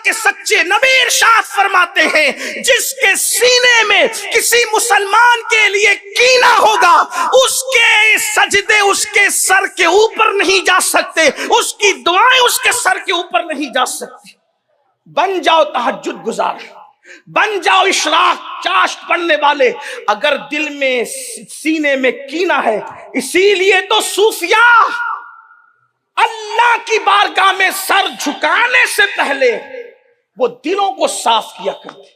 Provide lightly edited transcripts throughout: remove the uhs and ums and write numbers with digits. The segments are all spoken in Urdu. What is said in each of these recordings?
کے سچے نبی ارشاد فرماتے ہیں جس کے سینے میں کسی مسلمان کے لیے کینہ ہوگا اس کے سجدے اس کے سر کے اوپر نہیں جا سکتے، اس کی دعائیں اس کے سر کے اوپر نہیں جا سکتی۔ بن جاؤ تہجد گزار، بن جاؤ اشراق چاشت پڑھنے والے، اگر دل میں سینے میں کینہ ہے۔ اسی لیے تو صوفیاء اللہ کی بارگاہ میں سر جھکانے سے پہلے وہ دلوں کو صاف کیا کرتے۔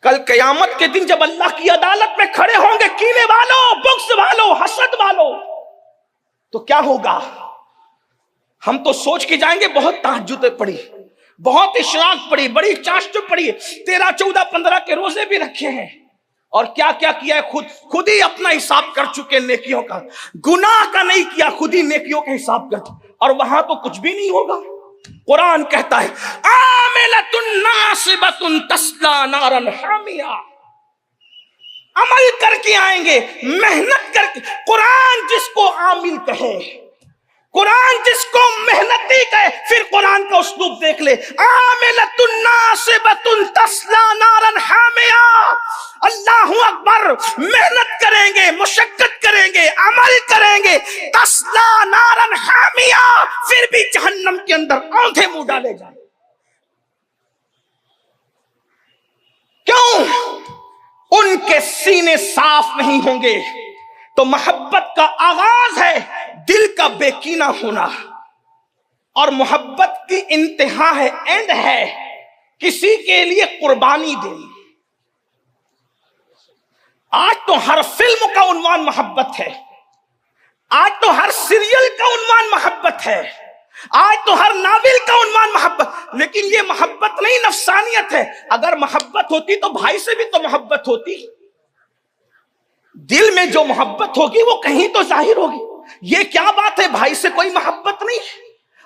کل قیامت کے دن جب اللہ کی عدالت میں کھڑے ہوں گے کینے والوں، بغض والوں، حسد والوں، تو کیا ہوگا؟ ہم تو سوچ کے جائیں گے بہت تہجد پڑھی، بہت اشراق پڑھی، بڑی چاشت پڑھی، 13، 14، 15 کے روزے بھی رکھے ہیں، اور کیا کیا کیا ہے خود ہی اپنا حساب کر چکے نیکیوں کا، گناہ کا نہیں کیا، خود ہی نیکیوں کا حساب کر، اور وہاں تو کچھ بھی نہیں ہوگا۔ قرآن کہتا ہے عاملۃ ناصبۃ تصلی نارا حامیہ، عمل کر کے آئیں گے، محنت کر کے۔ قرآن جس کو عامل کہے، قرآن جس کو محنتی کہے، پھر قرآن کا اسلوب دیکھ لے، عاملۃ ناصبۃ تصلی نارا حامیہ، اللہ اکبر، محنت کریں گے، مشقت کریں گے، عمل کریں گے، تصلی نارا حامیہ، پھر بھی جہنم کے اندر آنکھیں منہ ڈالے جائیں۔ کیوں؟ ان کے سینے صاف نہیں ہوں گے۔ تو محبت کا آغاز ہے دل کا بے کینہ ہونا، اور محبت کی انتہا ہے، اینڈ ہے کسی کے لیے قربانی دینی۔ آج تو ہر فلم کا عنوان محبت ہے، آج تو ہر سیریل کا عنوان محبت ہے، آج تو ہر ناول کا عنوان محبت، لیکن یہ محبت نہیں، نفسانیت ہے۔ اگر محبت ہوتی تو بھائی سے بھی تو محبت ہوتی، دل میں جو محبت ہوگی وہ کہیں تو ظاہر ہوگی۔ یہ کیا بات ہے، بھائی سے کوئی محبت نہیں،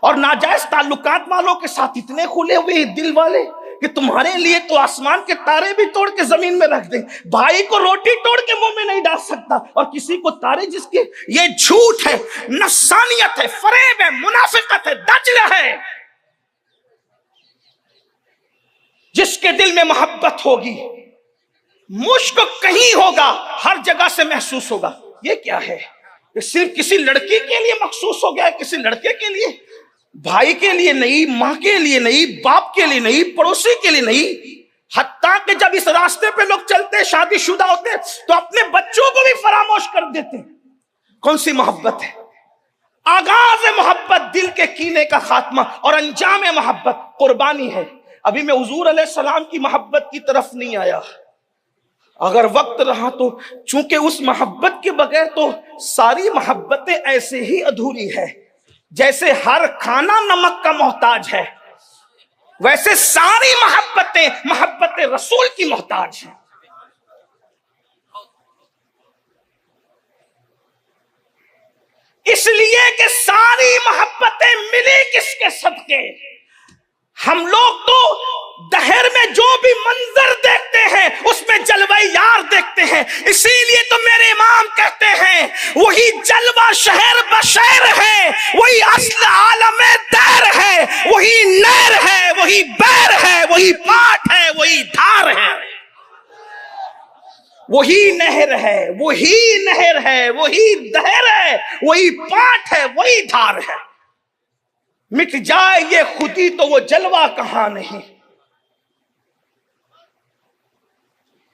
اور ناجائز تعلقات والوں کے ساتھ اتنے کھلے ہوئے دل والے کہ تمہارے لیے تو آسمان کے تارے بھی توڑ کے زمین میں رکھ دیں، بھائی کو روٹی توڑ کے منہ میں نہیں ڈال سکتا، اور کسی کو تارے جس کے۔ یہ جھوٹ ہے، نفسانیت ہے، فریب ہے، منافقت ہے، دجل ہے۔ جس کے دل میں محبت ہوگی، مشک کہیں ہوگا، ہر جگہ سے محسوس ہوگا۔ یہ کیا ہے؟ یہ صرف کسی لڑکی کے لیے مخصوص ہو گیا ہے، کسی لڑکے کے لیے، بھائی کے لیے نہیں، ماں کے لیے نہیں، باپ کے لیے نہیں، پڑوسی کے لیے نہیں۔ حتیٰ کہ جب اس راستے پہ لوگ چلتے، شادی شدہ ہوتے، تو اپنے بچوں کو بھی فراموش کر دیتے۔ کون سی محبت ہے؟ آغاز محبت دل کے کینے کا خاتمہ، اور انجام محبت قربانی ہے۔ ابھی میں حضور علیہ السلام کی محبت کی طرف نہیں آیا، اگر وقت رہا تو، چونکہ اس محبت کے بغیر تو ساری محبتیں ایسے ہی ادھوری ہے۔ جیسے ہر کھانا نمک کا محتاج ہے، ویسے ساری محبتیں محبت رسول کی محتاج ہیں۔ اس لیے کہ ساری محبتیں ملی کس کے صدقے؟ ہم لوگ تو دہر میں جو بھی منظر دیکھتے ہیں اس میں جلوہ یار دیکھتے ہیں، اسی لیے تو میرے امام کہتے ہیں وہی جلوہ شہر بشیر ہے، وہی اصل عالم دیر ہے، وہی نیر ہے، وہی بیر ہے، وہی پاٹ ہے، وہی دھار ہے، وہی نہر ہے، وہی نہر ہے، وہی دہر ہے، وہی پاٹ ہے، وہی دھار ہے۔ مٹ جائے یہ خودی تو وہ جلوہ کہاں نہیں۔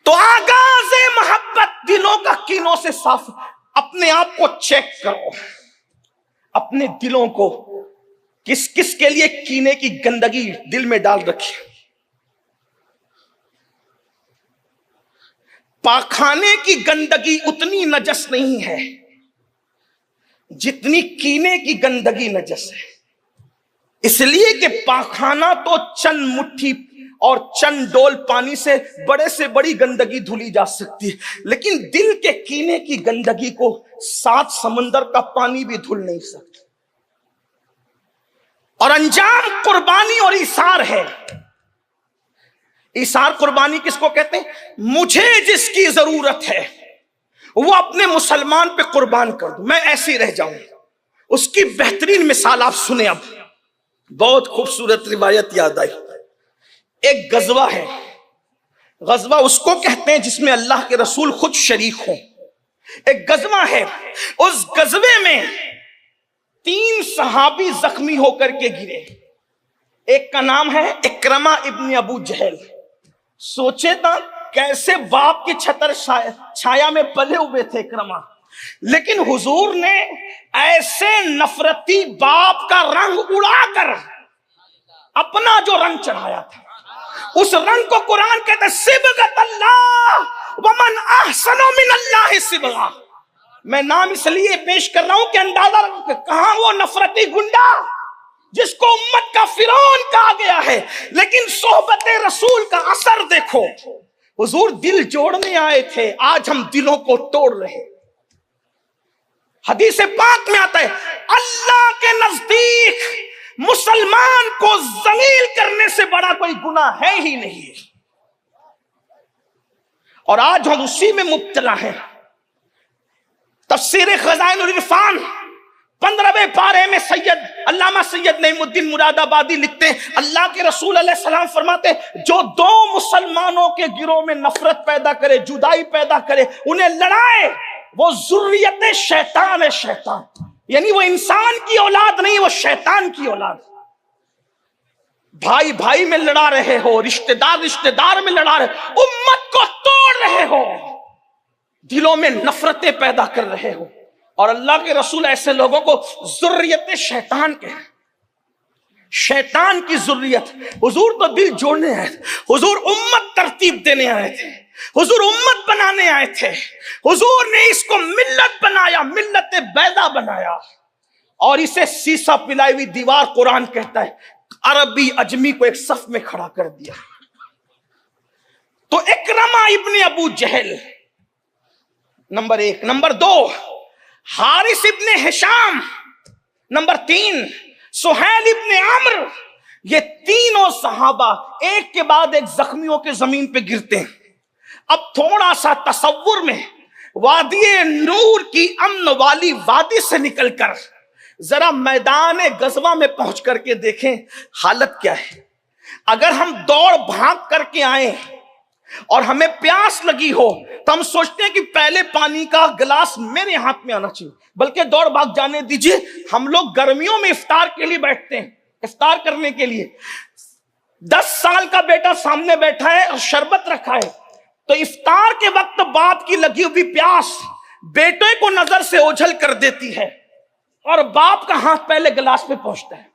تو آغاز محبت دلوں کا کینوں سے صاف۔ اپنے آپ کو چیک کرو، اپنے دلوں کو کس کس کے لیے کینے کی گندگی دل میں ڈال رکھی۔ پاخانے کی گندگی اتنی نجس نہیں ہے جتنی کینے کی گندگی نجس ہے، اس لیے کہ پاخانہ تو چند مٹھی اور چند ڈول پانی سے بڑی گندگی دھلی جا سکتی ہے، لیکن دل کے کینے کی گندگی کو 7 سمندر کا پانی بھی دھل نہیں سکتا۔ اور انجام قربانی اور ایثار ہے۔ ایثار قربانی کس کو کہتے ہیں؟ مجھے جس کی ضرورت ہے وہ اپنے مسلمان پہ قربان کر دوں، میں ایسے ہی رہ جاؤں۔ اس کی بہترین مثال آپ سنیں اب۔ بہت خوبصورت روایت یاد آئی. ایک غزوہ ہے، غزوہ اس کو کہتے ہیں جس میں اللہ کے رسول خود شریک ہوں. ایک غزوہ ہے، اس غزوے میں 3 صحابی زخمی ہو کر کے گرے. ایک کا نام ہے اکرمہ ابن ابو جہل. سوچے تھا کیسے باپ کی چھتر چھایا میں پلے ہوئے تھے اکرمہ، لیکن حضور نے ایسے نفرتی باپ کا رنگ اڑا کر اپنا جو رنگ چڑھایا تھا، اس رنگ کو قرآن کہتا ہے صبغۃ اللہ ومن احسن من اللہ صبغہ. میں نام اس لیے پیش کر رہا ہوں کہ اندازہ رکھو کہاں وہ نفرتی گنڈا جس کو امت کا فرعون کہا گیا ہے، لیکن صحبت رسول کا اثر دیکھو. حضور دل جوڑنے آئے تھے، آج ہم دلوں کو توڑ رہے ہیں. حدیث پاک میں آتا ہے اللہ کے نزدیک مسلمان کو ذلیل کرنے سے بڑا کوئی گناہ ہے ہی نہیں، اور آج ہم اسی میں مبتلا ہیں. تفسیر خزائن العرفان 15ویں پارے میں علامہ سید نعیم الدین مراد آبادی لکھتے ہیں اللہ کے رسول علیہ السلام فرماتے جو 2 مسلمانوں کے گروہ میں نفرت پیدا کرے، جدائی پیدا کرے، انہیں لڑائے، وہ ذریت شیطان ہے. شیطان یعنی وہ انسان کی اولاد نہیں، وہ شیطان کی اولاد. بھائی بھائی میں لڑا رہے ہو، رشتہ دار میں لڑا رہے ہو، امت کو توڑ رہے ہو، دلوں میں نفرتیں پیدا کر رہے ہو. اور اللہ کے رسول ایسے لوگوں کو ذریت شیطان کہتے ہیں، شیطان کی ذریت. حضور تو دل جوڑنے آئے تھے، حضور امت ترتیب دینے آئے تھے، حضور امت بنانے آئے تھے. حضور نے اس کو ملت بنایا، ملت بیضا بنایا، اور اسے سیسا پلائی ہوئی دیوار قرآن کہتا ہے. عربی عجمی کو ایک صف میں کھڑا کر دیا. تو اکرمہ ابن ابو جہل نمبر 1. نمبر 2 حارث ابن ہشام. نمبر 3 سہیل ابن عمرو. یہ تینوں صحابہ ایک کے بعد ایک زخمیوں کے زمین پہ گرتے ہیں. اب تھوڑا سا تصور میں وادی نور کی امن والی وادی سے نکل کر ذرا میدان غزوہ میں پہنچ کر کے دیکھیں حالت کیا ہے. اگر ہم دوڑ بھاگ کر کے آئیں اور ہمیں پیاس لگی ہو تو ہم سوچتے ہیں کہ پہلے پانی کا گلاس میرے ہاتھ میں آنا چاہیے، بلکہ دوڑ بھاگ جانے دیجئے. ہم لوگ گرمیوں میں افطار کے لیے بیٹھتے ہیں، افطار کرنے کے لیے. 10 سال کا بیٹا سامنے بیٹھا ہے اور شربت رکھا ہے، تو افطار کے وقت باپ کی لگی ہوئی پیاس بیٹے کو نظر سے اوجھل کر دیتی ہے، اور باپ کا ہاتھ پہلے گلاس پہ پہنچتا ہے،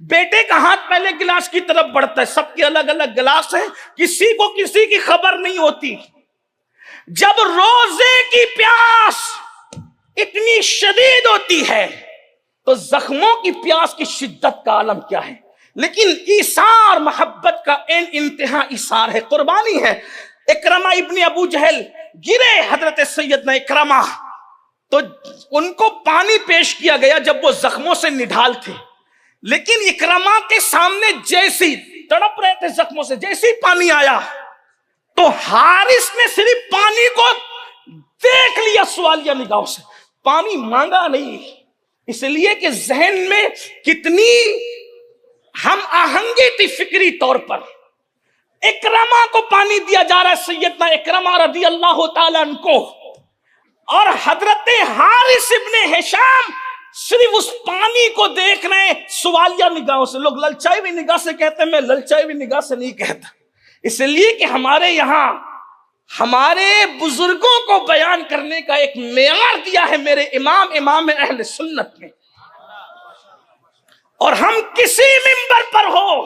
بیٹے کا ہاتھ پہلے گلاس کی طرف بڑھتا ہے. سب کے الگ الگ گلاس ہیں، کسی کو کسی کی خبر نہیں ہوتی. جب روزے کی پیاس اتنی شدید ہوتی ہے تو زخموں کی پیاس کی شدت کا عالم کیا ہے. لیکن ایثار محبت کا انتہا ایثار ہے، قربانی ہے. اکرمہ ابن ابو جہل گرے، حضرت سیدنا اکرمہ، تو ان کو پانی پیش کیا گیا جب وہ زخموں سے نڈھال تھے. لیکن اکرمہ کے سامنے جیسی تڑپ رہے تھے زخموں سے، جیسی پانی آیا تو حارث نے صرف پانی کو دیکھ لیا سوالیہ نگاہوں سے، پانی مانگا نہیں، اس لیے کہ ذہن میں کتنی ہم آہنگی تھی فکری طور پر. اکرمہ کو پانی دیا جا رہا ہے، سیدنا اکرمہ رضی اللہ تعالیٰ عنہ کو، اور حضرت حارث ابن ہشام صرف اس پانی کو دیکھ رہے ہیں سوالیہ نگاہوں سے. لوگ للچائی ہوئی نگاہ سے کہتے ہیں، میں للچائی ہوئی نگاہ سے نہیں کہتا، اس لیے کہ ہمارے یہاں ہمارے بزرگوں کو بیان کرنے کا ایک معیار دیا ہے میرے امام اہل سنت نے، اور ہم کسی منبر پر ہو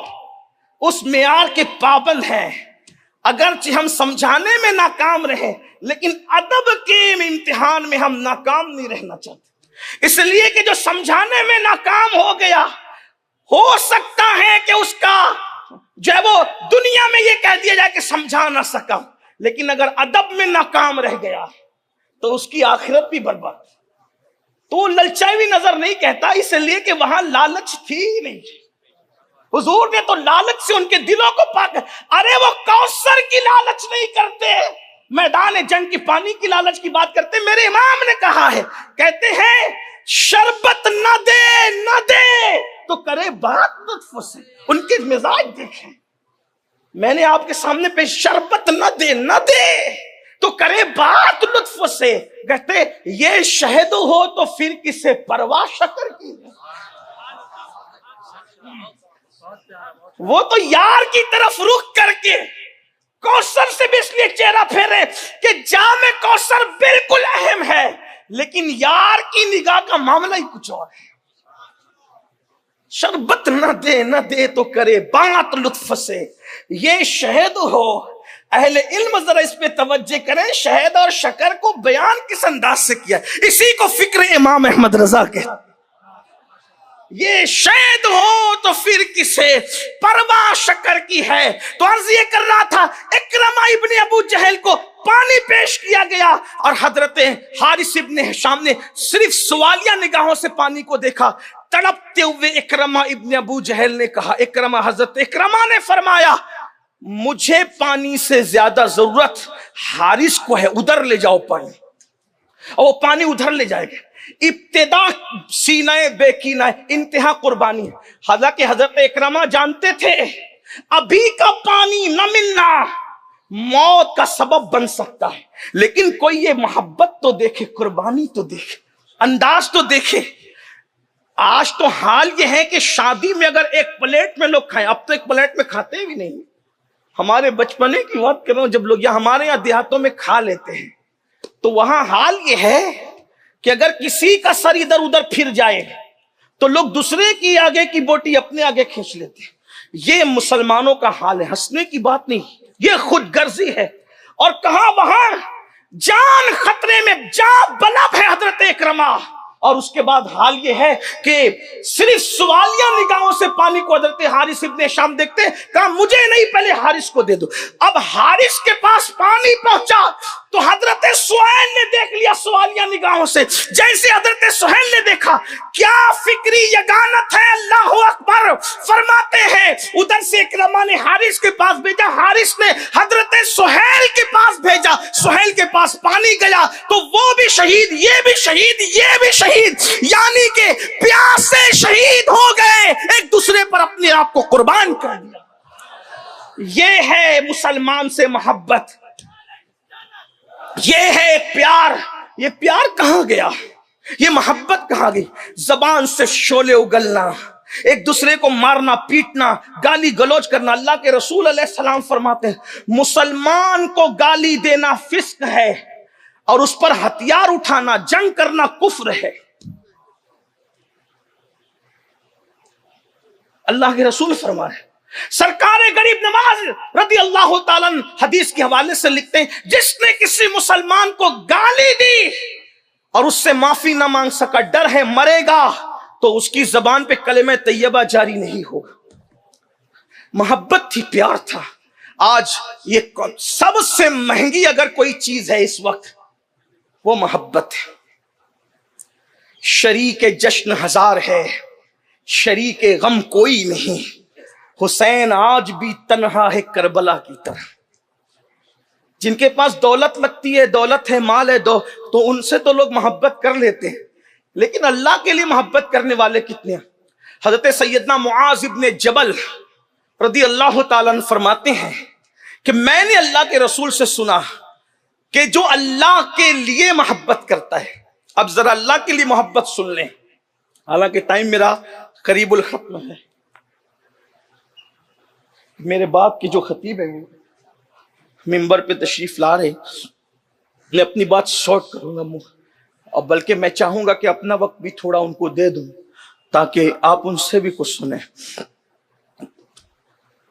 اس معیار کے پابند ہیں. اگرچہ ہم سمجھانے میں ناکام رہے لیکن ادب کے امتحان میں ہم ناکام نہیں رہنا چاہتے. اس لیے کہ جو سمجھانے میں ناکام ہو گیا، ہو سکتا ہے کہ اس کا جو ہے وہ دنیا میں یہ کہہ دیا جائے کہ سمجھا نہ سکا، لیکن اگر ادب میں ناکام رہ گیا تو اس کی آخرت بھی برباد. تو للچائی ہوئی نظر نہیں کہتا، اس لیے کہ وہاں لالچ تھی نہیں. حضور نے تو لالچ سے ان کے دلوں کو پاک. ارے وہ کوثر کی لالچ نہیں کرتے، میدان جنگ کی پانی کی لالچ کی بات کرتے. میرے امام نے کہا ہے، کہتے ہیں شربت نہ دے تو کرے بات لطف سے. ان کے مزاج دیکھیں. میں نے آپ کے سامنے پہ شربت نہ دے تو کرے بات لطف سے. کہتے یہ شہد ہو تو پھر کسے پرواہ شکر کی. وہ تو یار کی طرف رخ کر کے کوثر سے بھی اس لیے چہرہ پھیرے کہ جام کوثر بالکل اہم ہے، لیکن یار کی نگاہ کا معاملہ ہی کچھ اور ہے. شربت نہ دے تو کرے بات لطف سے. یہ شہد ہو. اہل علم ذرا اس پہ توجہ کریں، شہد اور شکر کو بیان کس انداز سے کیا. اسی کو فکر امام احمد رضا کہتے. یہ شہد ہو تو پھر کسے پرواہ شکر کی ہے. تو عرض یہ کر رہا تھا، اکرمہ ابن ابو جہل کو پانی پیش کیا گیا اور حضرت حارث ابن ہشام نے صرف سوالیہ نگاہوں سے پانی کو دیکھا. تڑپتے ہوئے اکرمہ ابن ابو جہل نے کہا، حضرت اکرمہ نے فرمایا مجھے پانی سے زیادہ ضرورت حارث کو ہے، ادھر لے جاؤ پانی. اور وہ پانی ادھر لے جائے گا. ابتدا سینہ بے کینہ، انتہا قربانی. حالانکہ حضرت اکرمہ جانتے تھے ابھی کا پانی نہ ملنا موت کا سبب بن سکتا ہے، لیکن کوئی یہ محبت تو دیکھے، قربانی تو دیکھے، انداز تو دیکھے. آج تو حال یہ ہے کہ شادی میں اگر ایک پلیٹ میں لوگ کھائیں، اب تو ایک پلیٹ میں کھاتے بھی نہیں. ہمارے بچپنے کی بات کر رہا ہوں، جب لوگ ہمارے یہاں دیہاتوں میں کھا لیتے ہیں تو وہاں حال یہ ہے کہ اگر کسی کا سر ادھر ادھر پھر جائے تو لوگ دوسرے کی آگے کی بوٹی اپنے آگے کھینچ لیتے ہیں. یہ مسلمانوں کا حال ہے، ہنسنے کی بات نہیں، یہ خود غرضی ہے. اور کہاں وہاں جان خطرے میں، جان بلب ہے حضرت اکرمہ. اور اس کے بعد حال یہ ہے کہ صرف سوالیہ نگاہوں سے پانی کو حضرت حارث ابن ہشام دیکھتے، کہا مجھے نہیں، پہلے حارث کو دے دو. اب حارث کے پاس پانی پہنچا تو حضرت سہیل نے دیکھ لیا سوالیہ نگاہوں سے. جیسے حضرت سہیل نے دیکھا، کیا فکری یگانت ہے، اللہ اکبر. فرماتے ہیں ادھر سے اکرمہ نے حارث کے پاس بھیجا، حارث نے حضرت سہیل کے پاس بھیجا. سہیل کے پاس پانی گیا تو وہ بھی شہید، یہ بھی شہید، یہ بھی شہید، یعنی کہ پیاس سے شہید ہو گئے، ایک دوسرے پر اپنے آپ کو قربان کر دیا. یہ ہے مسلمان سے محبت، یہ ہے پیار. یہ پیار کہاں گیا؟ یہ محبت کہاں گئی؟ زبان سے شعلے اگلنا، ایک دوسرے کو مارنا پیٹنا، گالی گلوچ کرنا. اللہ کے رسول علیہ السلام فرماتے ہیں مسلمان کو گالی دینا فسق ہے اور اس پر ہتھیار اٹھانا، جنگ کرنا کفر ہے. اللہ کے رسول فرما رہے ہیں. سرکار غریب نواز رضی اللہ تعالیٰ حدیث کے حوالے سے لکھتے ہیں جس نے کسی مسلمان کو گالی دی اور اس سے معافی نہ مانگ سکا، ڈر ہے مرے گا تو اس کی زبان پہ کلمہ طیبہ جاری نہیں ہوگا. محبت تھی، پیار تھا. آج یہ سب سے مہنگی اگر کوئی چیز ہے اس وقت وہ محبت ہے. شریک جشن ہزار ہے، شریک غم کوئی نہیں. حسین آج بھی تنہا ہے کربلا کی طرح. جن کے پاس دولت لگتی ہے، دولت ہے، مال ہے، تو ان سے تو لوگ محبت کر لیتے ہیں، لیکن اللہ کے لیے محبت کرنے والے کتنے ہیں؟ حضرت سیدنا معاذ ابن جبل رضی اللہ تعالیٰ عنہ فرماتے ہیں کہ میں نے اللہ کے رسول سے سنا کہ جو اللہ کے لیے محبت کرتا ہے. اب ذرا اللہ کے لیے محبت سن لیں، حالانکہ ٹائم میرا قریب الختم ہے. میرے باپ کی جو خطیب ہے منبر پہ تشریف لا رہے، میں اپنی بات شارٹ کروں گا، اور بلکہ میں چاہوں گا کہ اپنا وقت بھی تھوڑا ان کو دے دوں تاکہ آپ ان سے بھی کچھ سنیں.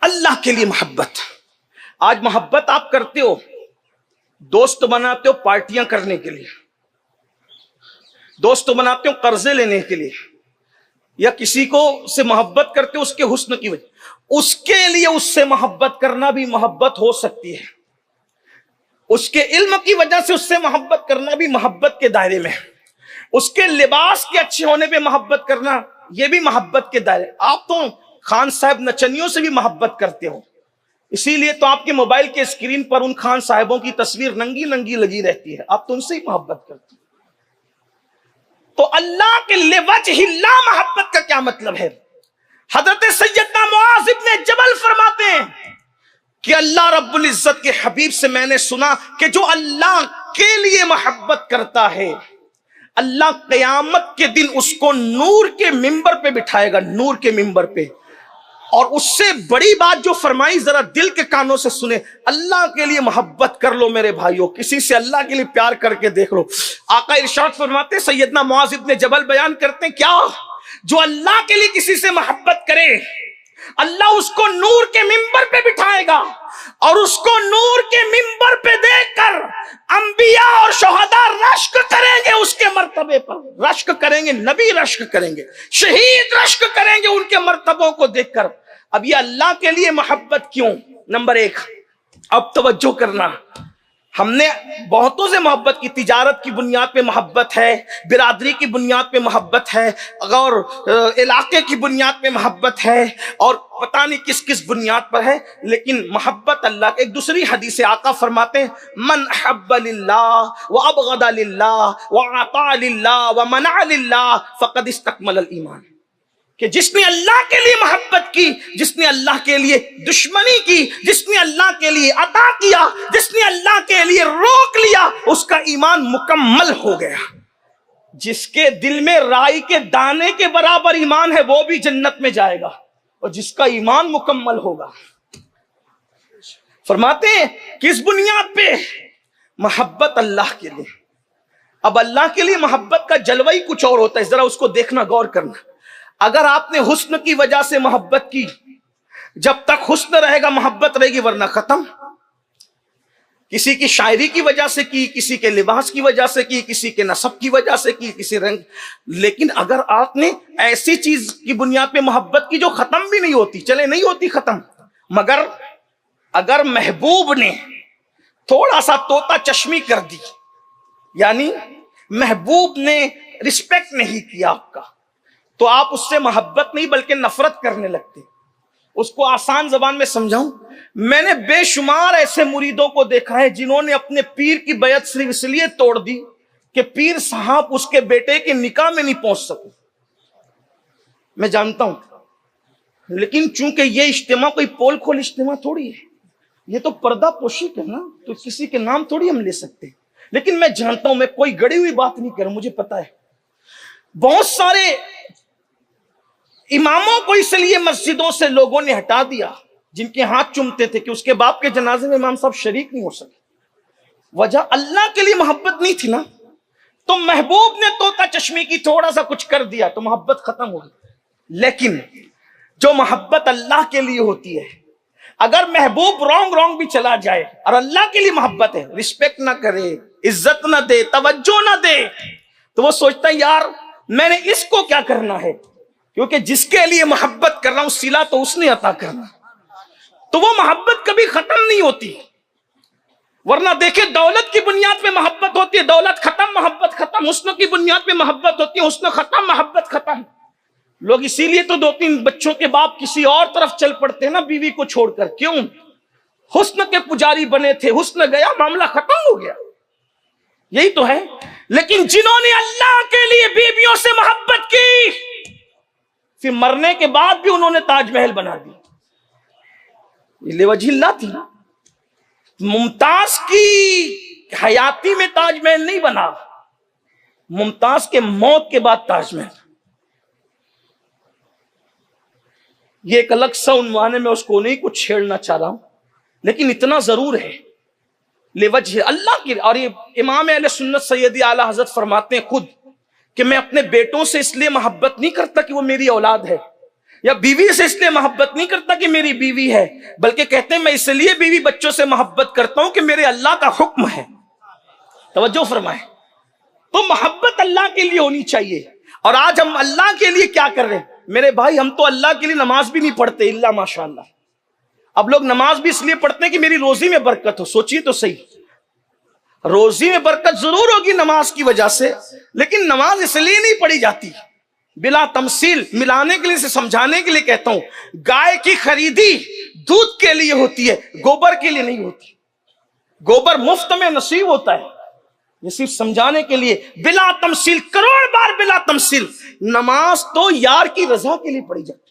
اللہ کے لیے محبت. آج محبت آپ کرتے ہو، دوست بناتے ہو پارٹیاں کرنے کے لیے، دوست بناتے ہو قرضے لینے کے لیے، یا کسی کو سے محبت کرتے ہو اس کے حسن کی وجہ. اس کے لیے اس سے محبت کرنا بھی محبت ہو سکتی ہے، اس کے علم کی وجہ سے اس سے محبت کرنا بھی محبت کے دائرے میں ہے، اس کے لباس کے اچھے ہونے پہ محبت کرنا یہ بھی محبت کے دائرے. آپ تو خان صاحب نچنیوں سے بھی محبت کرتے ہو، اسی لیے تو آپ کے موبائل کے اسکرین پر ان خان صاحبوں کی تصویر ننگی ننگی لگی رہتی ہے، آپ تو ان سے ہی محبت کرتے ہو. تو اللہ کے لوجہ اللہ محبت کا کیا مطلب ہے؟ حضرت سیدنا معاذ ابن جبل فرماتے ہیں کہ اللہ رب العزت کے حبیب سے میں نے سنا کہ جو اللہ کے لیے محبت کرتا ہے اللہ قیامت کے دن اس کو نور کے ممبر پہ بٹھائے گا، نور کے ممبر پہ۔ اور اس سے بڑی بات جو فرمائی، ذرا دل کے کانوں سے سنیں، اللہ کے لیے محبت کر لو میرے بھائیوں، کسی سے اللہ کے لیے پیار کر کے دیکھ لو۔ آقا ارشاد فرماتے، سیدنا معاذ ابن جبل بیان کرتے ہیں، کیا جو اللہ کے لیے کسی سے محبت کرے اللہ اس کو نور کے ممبر پہ بٹھائے گا، اور اس کو نور کے ممبر پہ دیکھ کر انبیاء اور شہداء رشک کریں گے، اس کے مرتبے پر رشک کریں گے، نبی رشک کریں گے، شہید رشک کریں گے ان کے مرتبوں کو دیکھ کر۔ اب یہ اللہ کے لیے محبت کیوں؟ نمبر ایک، اب توجہ کرنا، ہم نے بہتوں سے محبت کی، تجارت کی بنیاد پہ محبت ہے، برادری کی بنیاد پہ محبت ہے، اور علاقے کی بنیاد پہ محبت ہے، اور پتہ نہیں کس کس بنیاد پر ہے، لیکن محبت اللہ کے۔ ایک دوسری حدیث آقا فرماتے ہیں، من احب للہ وابغض للہ واعطى للہ ومنع للہ فقد استکمل الایمان، کہ جس نے اللہ کے لیے محبت کی، جس نے اللہ کے لیے دشمنی کی، جس نے اللہ کے لیے عطا کیا، جس نے اللہ کے لیے روک لیا، اس کا ایمان مکمل ہو گیا۔ جس کے دل میں رائی کے دانے کے برابر ایمان ہے وہ بھی جنت میں جائے گا، اور جس کا ایمان مکمل ہوگا۔ فرماتے ہیں کس بنیاد پہ؟ محبت اللہ کے لیے۔ اب اللہ کے لیے محبت کا جلوہ ہی کچھ اور ہوتا ہے، ذرا اس کو دیکھنا، غور کرنا۔ اگر آپ نے حسن کی وجہ سے محبت کی، جب تک حسن رہے گا محبت رہے گی، ورنہ ختم۔ کسی کی شاعری کی وجہ سے کی، کسی کے لباس کی وجہ سے کی، کسی کے نسب کی وجہ سے کی، کسی رنگ، لیکن اگر آپ نے ایسی چیز کی بنیاد پہ محبت کی جو ختم بھی نہیں ہوتی، چلے نہیں ہوتی ختم، مگر اگر محبوب نے تھوڑا سا طوطا چشمی کر دی، یعنی محبوب نے رسپیکٹ نہیں کیا آپ کا، تو آپ اس سے محبت نہیں بلکہ نفرت کرنے لگتے۔ اس کو آسان زبان میں سمجھاؤں، میں نے بے شمار ایسے مریدوں کو دیکھا ہے جنہوں نے اپنے پیر کی بیعت صرف اس لیے توڑ دی کہ پیر صاحب اس کے بیٹے کے نکاح میں نہیں پہنچ سکے۔ میں جانتا ہوں، لیکن چونکہ یہ اجتماع کوئی پول کھول اجتماع تھوڑی ہے، یہ تو پردہ پوشی کرنا، تو کسی کے نام تھوڑی ہم لے سکتے ہیں، لیکن میں جانتا ہوں، میں کوئی گڑی ہوئی بات نہیں کروں، مجھے پتا ہے بہت سارے اماموں کو اس لیے مسجدوں سے لوگوں نے ہٹا دیا جن کے ہاتھ چومتے تھے کہ اس کے باپ کے جنازے میں امام صاحب شریک نہیں ہو سکے۔ وجہ اللہ کے لیے محبت نہیں تھی نا، تو محبوب نے طوطا چشمی کی، تھوڑا سا کچھ کر دیا تو محبت ختم ہو گئی۔ لیکن جو محبت اللہ کے لیے ہوتی ہے، اگر محبوب رونگ بھی چلا جائے اور اللہ کے لیے محبت ہے، رسپیکٹ نہ کرے، عزت نہ دے، توجہ نہ دے، تو وہ سوچتا ہے یار میں نے اس کو کیا کرنا ہے، کیونکہ جس کے لیے محبت کر رہا ہوں صلہ تو اس نے عطا کرنا، تو وہ محبت کبھی ختم نہیں ہوتی۔ ورنہ دیکھیں دولت کی بنیاد پہ محبت ہوتی ہے، دولت ختم، محبت ختم، حسن کی بنیاد پہ محبت ہوتی ہے، حسن ختم، محبت ختم۔ لوگ اسی لیے تو 2-3 بچوں کے باپ کسی اور طرف چل پڑتے ہیں نا، بیوی کو چھوڑ کر۔ کیوں؟ حسن کے پجاری بنے تھے، حسن گیا، معاملہ ختم ہو گیا، یہی تو ہے۔ لیکن جنہوں نے اللہ کے لیے بیویوں سے محبت کی، پھر مرنے کے بعد بھی انہوں نے تاج محل بنا دی، یہ لوجہ اللہ تھی نا۔ ممتاز کی حیاتی میں تاج محل نہیں بنا، ممتاز کے موت کے بعد تاج محل۔ یہ ایک الگ سا عنوان ہے، میں اس کو نہیں کچھ چھیڑنا چاہ رہا ہوں، لیکن اتنا ضرور ہے لوجہ اللہ کی۔ اور یہ امام اہل سنت سیدی اعلی حضرت فرماتے ہیں خود کہ میں اپنے بیٹوں سے اس لیے محبت نہیں کرتا کہ وہ میری اولاد ہے، یا بیوی سے اس لیے محبت نہیں کرتا کہ میری بیوی ہے، بلکہ کہتے ہیں میں اس لیے بیوی بچوں سے محبت کرتا ہوں کہ میرے اللہ کا حکم ہے۔ توجہ فرمائیں، تو محبت اللہ کے لیے ہونی چاہیے۔ اور آج ہم اللہ کے لیے کیا کر رہے ہیں میرے بھائی؟ ہم تو اللہ کے لیے نماز بھی نہیں پڑھتے الا ماشاءاللہ۔ اب لوگ نماز بھی اس لیے پڑھتے ہیں کہ میری روزی میں برکت ہو۔ سوچیے تو صحیح، روزی میں برکت ضرور ہوگی نماز کی وجہ سے، لیکن نماز اس لیے نہیں پڑھی جاتی، بلا تمثیل ملانے کے لیے، سے سمجھانے کے لیے کہتا ہوں، گائے کی خریدی دودھ کے لیے ہوتی ہے، گوبر کے لیے نہیں ہوتی۔ گوبر مفت میں نصیب ہوتا ہے، یہ صرف سمجھانے کے لیے، بلا تمثیل، کروڑ بار بلا تمثیل۔ نماز تو یار کی رضا کے لیے پڑھی جاتی،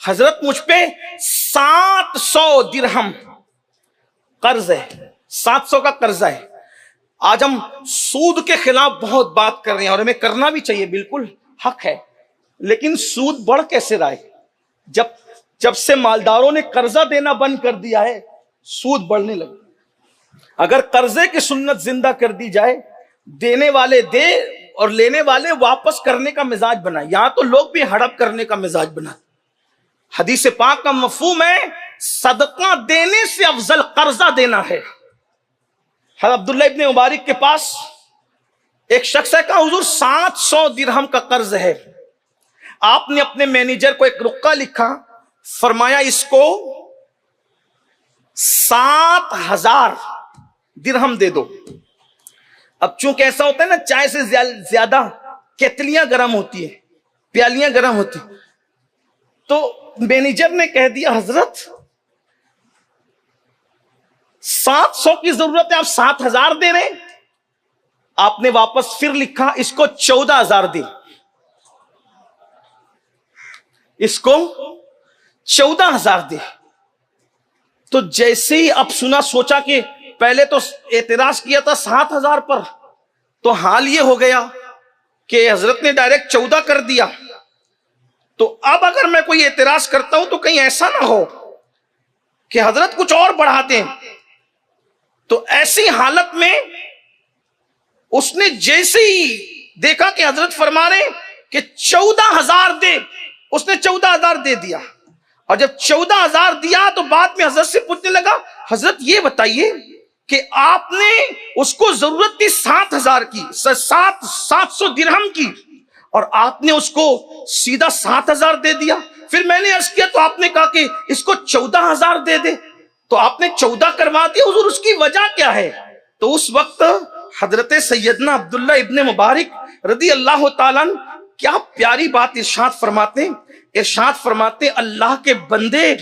حضرت مجھ پہ 700 درہم قرض ہے، 700 کا قرضہ ہے۔ آج ہم سود کے خلاف بہت بات کر رہے ہیں اور ہمیں کرنا بھی چاہیے، بالکل حق ہے، لیکن سود بڑھ کیسے رہا ہے؟ جب سے مالداروں نے قرضہ دینا بند کر دیا ہے سود بڑھنے لگا۔ اگر قرضے کی سنت زندہ کر دی جائے، دینے والے دے اور لینے والے واپس کرنے کا مزاج بنائے، یہاں تو لوگ بھی ہڑپ کرنے کا مزاج بنائے۔ حدیث پاک کا مفہوم ہے صدقہ دینے سے افضل قرضہ دینا ہے۔ حضرت عبداللہ ابن مبارک کے پاس ایک شخص ہے، کہا حضور 700 درہم کا قرض ہے۔ آپ نے اپنے مینیجر کو ایک رقعہ لکھا، فرمایا اس کو 7000 درہم دے دو۔ اب چونکہ ایسا ہوتا ہے نا، چائے سے زیادہ کیتلیاں گرم ہوتی ہیں، پیالیاں گرم ہوتی ہیں، تو مینیجر نے کہہ دیا حضرت 700 کی ضرورت ہے، آپ 7000 دے رہے ہیں۔ آپ نے واپس پھر لکھا اس کو 14000 دے، اس کو 14000 دے۔ تو جیسے ہی اب سنا، سوچا کہ پہلے تو اعتراض کیا تھا 7000 پر، تو حال یہ ہو گیا کہ حضرت نے ڈائریکٹ 14 کر دیا۔ تو اب اگر میں کوئی اعتراض کرتا ہوں تو کہیں ایسا نہ ہو کہ حضرت کچھ اور بڑھاتے ہیں۔ تو ایسی حالت میں اس نے جیسے ہی دیکھا کہ حضرت فرما رہے کہ 14000 دے، اس نے 14000 دے دیا۔ اور جب 14000 دیا تو بعد میں حضرت سے پوچھنے لگا حضرت یہ بتائیے کہ آپ نے اس کو ضرورت تھی 7000 کی، 700 درہم کی، اور آپ نے اس کو سیدھا 7000 دے دیا۔ پھر میں نے عرض کیا تو آپ نے کہا کہ اس کو 14000 دے دے، تو آپ نے 14 کروا دیا، حضور اس کی وجہ کیا ہے؟ تو اس وقت حضرت سیدنا عبداللہ ابن مبارک رضی اللہ تعالیٰ کیا پیاری بات ارشاد فرماتے اللہ کے بندے،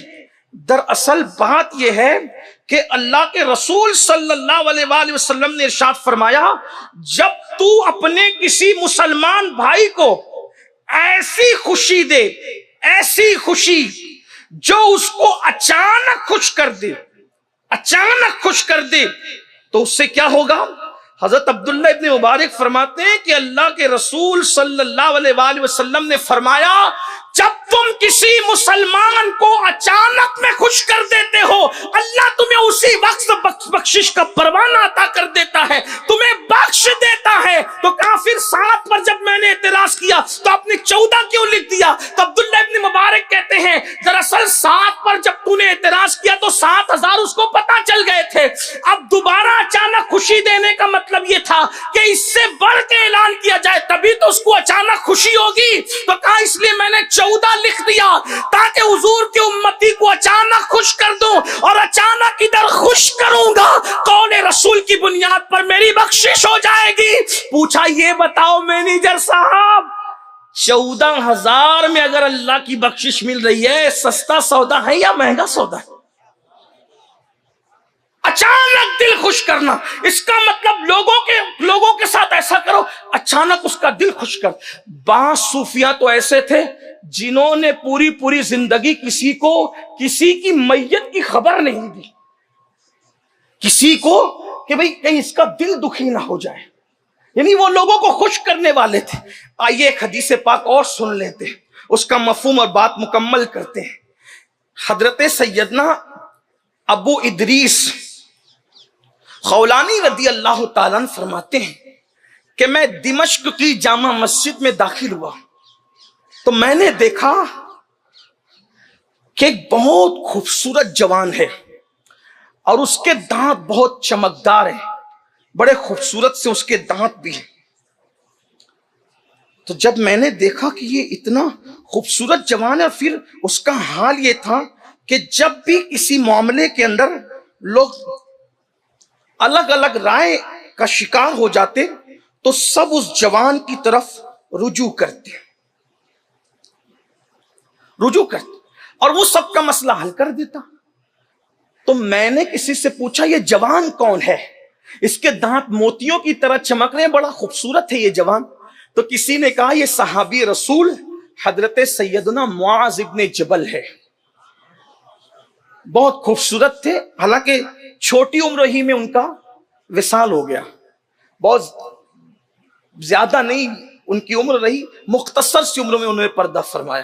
دراصل بات یہ ہے کہ اللہ کے رسول صلی اللہ علیہ وآلہ وسلم نے ارشاد فرمایا جب تو اپنے کسی مسلمان بھائی کو ایسی خوشی دے، ایسی خوشی جو اس کو اچانک خوش کر دے، اچانک خوش کر دے، تو اس سے کیا ہوگا؟ حضرت عبداللہ ابن مبارک فرماتے ہیں کہ اللہ کے رسول صلی اللہ علیہ وآلہ وسلم نے فرمایا جب تم کسی مسلمان کو اچانک میں خوش کر دیتے ہو، اللہ تمہیں اسی وقت بخشش کا پروانہ عطا کر دیتا ہے، تمہیں بخش دیتا ہے۔ تو کہا پھر 7 پر جب میں نے اعتراض کیا تو آپ نے 14 کیوں لکھ دیا؟ تو عبداللہ ابن مبارک کہتے ہیں دراصل 7 پر جب تو نے اعتراض کیا تو 7000 اس کو پتا چل گئے تھے، اب دوبارہ اچانک خوشی دینے کا مطلب یہ تھا کہ اس سے بڑھ کے اعلان کیا جائے تبھی تو اس کو اچانک خوشی ہوگی۔ تو کہا اس لیے میں نے 14 لکھ دیا تاکہ حضور کی امتی کو اچانک خوش کر دوں، اور اچانک ادھر خوش کروں گا قول رسول کی بنیاد پر میری بخشش ہو جائے گی۔ پوچھا یہ بتاؤ مینیجر صاحب 14000 میں اگر اللہ کی بخشش مل رہی ہے، سستا سودا ہے یا مہنگا سودا ہے؟ اچانک دل خوش کرنا، اس کا مطلب لوگوں کے ساتھ ایسا کرو اچانک اس کا دل خوش کر۔ بعض صوفیاء تو ایسے تھے جنہوں نے پوری زندگی کسی کی میت کی خبر نہیں دی، کسی کو کہ بھئی کہیں اس کا دل دکھی نہ ہو جائے، یعنی وہ لوگوں کو خوش کرنے والے تھے۔ آئیے ایک حدیث پاک اور سن لیتے ہیں، اس کا مفہوم اور بات مکمل کرتے ہیں۔ حضرت سیدنا ابو ادریس خولانی رضی اللہ تعالیٰ فرماتے ہیں کہ میں دمشق کی جامع مسجد میں داخل ہوا تو میں نے دیکھا کہ ایک بہت خوبصورت جوان ہے اور اس کے دانت بہت چمکدار ہیں، بڑے خوبصورت سے اس کے دانت بھی ہیں۔ تو جب میں نے دیکھا کہ یہ اتنا خوبصورت جوان ہے، پھر اس کا حال یہ تھا کہ جب بھی کسی معاملے کے اندر لوگ الگ الگ رائے کا شکار ہو جاتے تو سب اس جوان کی طرف رجوع کرتے اور وہ سب کا مسئلہ حل کر دیتا۔ تو میں نے کسی سے پوچھا یہ جوان کون ہے؟ اس کے دانت موتیوں کی طرح چمک رہے ہیں، بڑا خوبصورت ہے یہ جوان۔ تو کسی نے کہا یہ صحابی رسول حضرت سیدنا معاذ ابن جبل ہے. بہت خوبصورت تھے، حالانکہ چھوٹی عمر ہی میں ان کا وصال ہو گیا. بہت زیادہ نہیں ان کی عمر رہی، مختصر سی عمر میں انہوں نے پردہ فرمایا.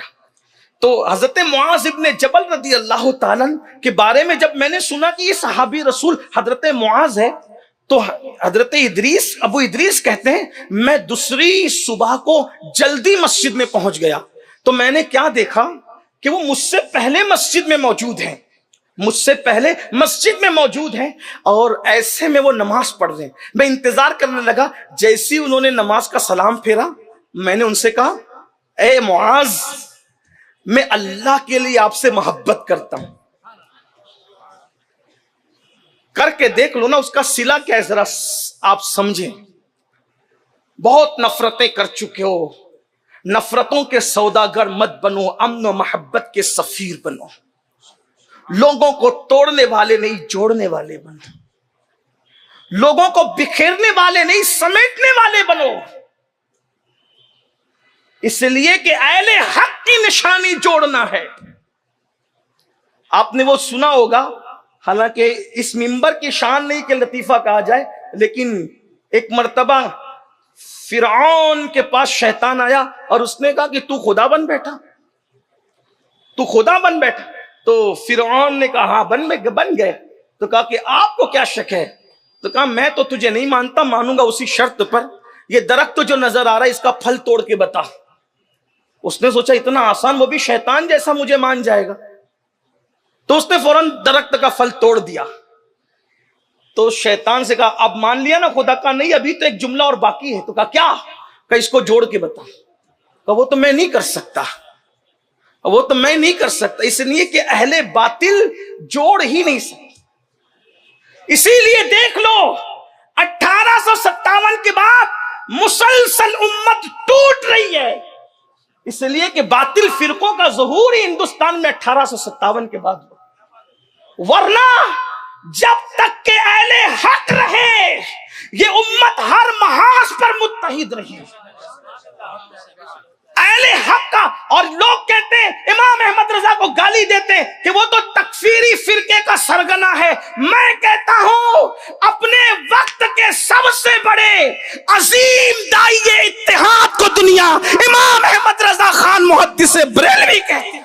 تو حضرت معاذ ابن جبل رضی اللہ تعالیٰ کے بارے میں جب میں نے سنا کہ یہ صحابی رسول حضرت معاذ ہے، تو حضرت ابو ادریس کہتے ہیں میں دوسری صبح کو جلدی مسجد میں پہنچ گیا. تو میں نے کیا دیکھا کہ وہ مجھ سے پہلے مسجد میں موجود ہیں، مجھ سے پہلے مسجد میں موجود ہیں، اور ایسے میں وہ نماز پڑھ رہے ہیں. میں انتظار کرنے لگا. جیسی انہوں نے نماز کا سلام پھیرا، میں نے ان سے کہا اے معاذ، میں اللہ کے لیے آپ سے محبت کرتا ہوں. کر کے دیکھ لو نا اس کا صلہ کیا ہے، ذرا آپ سمجھیں. بہت نفرتیں کر چکے ہو، نفرتوں کے سوداگر مت بنو، امن و محبت کے سفیر بنو. لوگوں کو توڑنے والے نہیں، جوڑنے والے بنو. لوگوں کو بکھیرنے والے نہیں، سمیٹنے والے بنو. اس لیے کہ اہل حق کی نشانی جوڑنا ہے. آپ نے وہ سنا ہوگا، حالانکہ اس منبر کی شان نہیں کہ لطیفہ کہا جائے، لیکن ایک مرتبہ فرعون کے پاس شیطان آیا اور اس نے کہا کہ تو خدا بن بیٹھا، تو خدا بن بیٹھا. تو فرعون نے کہا ہاں بن گئے. تو کہا کہ آپ کو کیا شک ہے؟ تو کہا میں تو تجھے نہیں مانتا، مانوں گا اسی شرط پر یہ درخت جو نظر آ رہا ہے اس کا پھل توڑ کے بتا. اس نے سوچا اتنا آسان، وہ بھی شیطان جیسا مجھے مان جائے گا. تو اس نے فوراً درخت کا پھل توڑ دیا. تو شیطان سے کہا اب مان لیا نا خدا کا؟ نہیں، ابھی تو ایک جملہ اور باقی ہے. تو کہا کیا؟ کہ اس کو جوڑ کے بتا. کہا وہ تو میں نہیں کر سکتا، وہ تو میں نہیں کر سکتا. اس لیے کہ اہل باطل جوڑ ہی نہیں سکتے. اسی لیے دیکھ لو 1857 کے بعد مسلسل امت ٹوٹ رہی ہے، اس لیے کہ باطل فرقوں کا ظہور ہی ہندوستان میں 1857 کے بعد ہوا. ورنہ جب تک کہ اہل حق رہے یہ امت ہر محاذ پر متحد رہی. اہل حق کا. اور لوگ کہتے ہیں، امام احمد رضا کو گالی دیتے ہیں کہ وہ تو تکفیری فرقے کا سرگنا ہے. میں کہتا ہوں اپنے وقت کے سب سے بڑے عظیم داعی اتحاد کو دنیا امام احمد رضا خان محدث بریلوی کہتے ہیں.